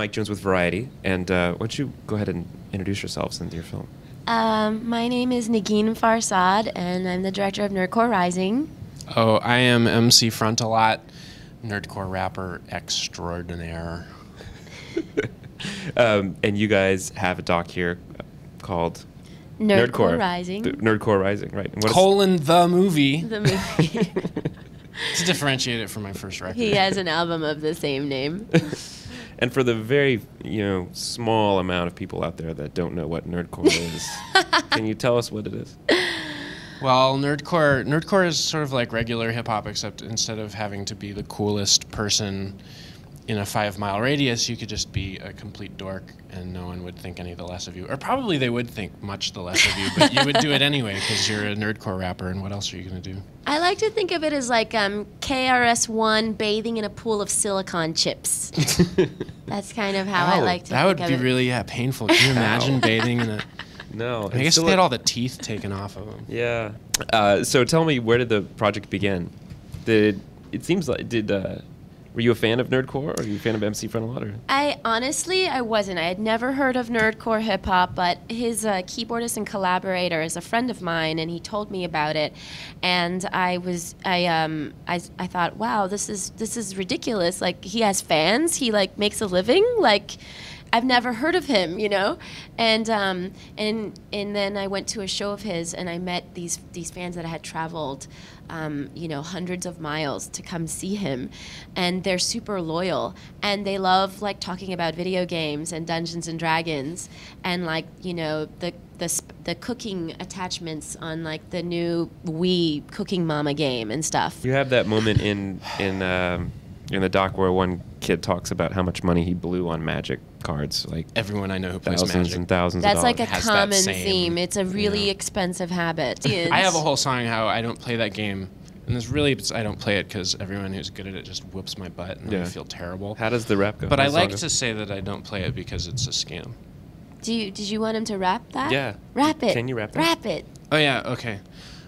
Mike Jones with Variety, and why don't you go ahead and introduce yourselves and your film? My name is Nagin Farsad, and I'm the director of Nerdcore Rising. Oh, I am MC Frontalot, Nerdcore rapper extraordinaire. And you guys have a doc here called Nerdcore Rising. Nerdcore Rising, right? And The movie. The movie. To differentiate it from my first record. He has an album of the same name. And for the very, small amount of people out there that don't know what nerdcore is, can you tell us what it is? Well, nerdcore is sort of like regular hip hop, except instead of having to be the coolest person in a 5-mile radius, you could just be a complete dork and no one would think any the less of you. Or probably they would think much the less of you, but you would do it anyway because you're a nerdcore rapper, and what else are you going to do? I like to think of it as like KRS-One bathing in a pool of silicon chips. That's kind of how I like to think of it. That would be really painful. Can you imagine bathing in a... No. I guess they had all the teeth taken off of them. Yeah. So tell me, where did the project begin? Were you a fan of Nerdcore, or were you a fan of MC Frontalot? I wasn't. I had never heard of Nerdcore hip hop, but his keyboardist and collaborator is a friend of mine, and he told me about it. And I thought, wow, this is ridiculous. Like, he has fans. He makes a living. Like, I've never heard of him, and then I went to a show of his, and I met these fans that had traveled, hundreds of miles to come see him, and they're super loyal, and they love talking about video games and Dungeons and Dragons, and the cooking attachments on the new Wii Cooking Mama game and stuff. You have that moment in the doc where one kid talks about how much money he blew on Magic cards, everyone I know who plays thousands Magic. And thousands That's of dollars. like a common theme. It's a really expensive habit. I have a whole song how I don't play that game, and I don't play it because everyone who's good at it just whoops my butt, and I feel terrible. How does the rap go? But I like to say that I don't play it because it's a scam. Did you want him to rap that? Yeah. Rap it. Can you rap that? Rap it. Oh yeah, okay.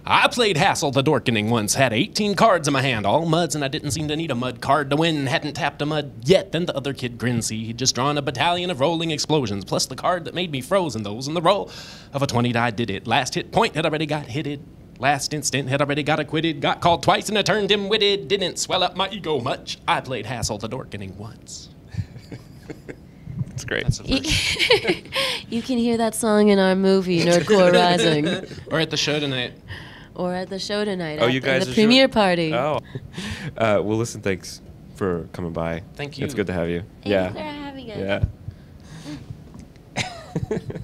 I played Hassel the Dorkening once, had 18 cards in my hand, all muds, and I didn't seem to need a mud card to win, hadn't tapped a mud yet. Then the other kid grinned, see, he'd just drawn a battalion of rolling explosions, plus the card that made me frozen, those in the roll of a 20 die did it. Last hit point had already got hitted, last instant had already got acquitted, got called twice and I turned dim-witted, didn't swell up my ego much, I played Hassel the Dorkening once. That's great. That's a verse. You can hear that song in our movie, Nerdcore Rising. Or at the show tonight. Or at the show tonight. Oh, you guys the are premiere party. Oh. Well, listen, thanks for coming by. Thank you. It's good to have you. Thank you for having us. Yeah.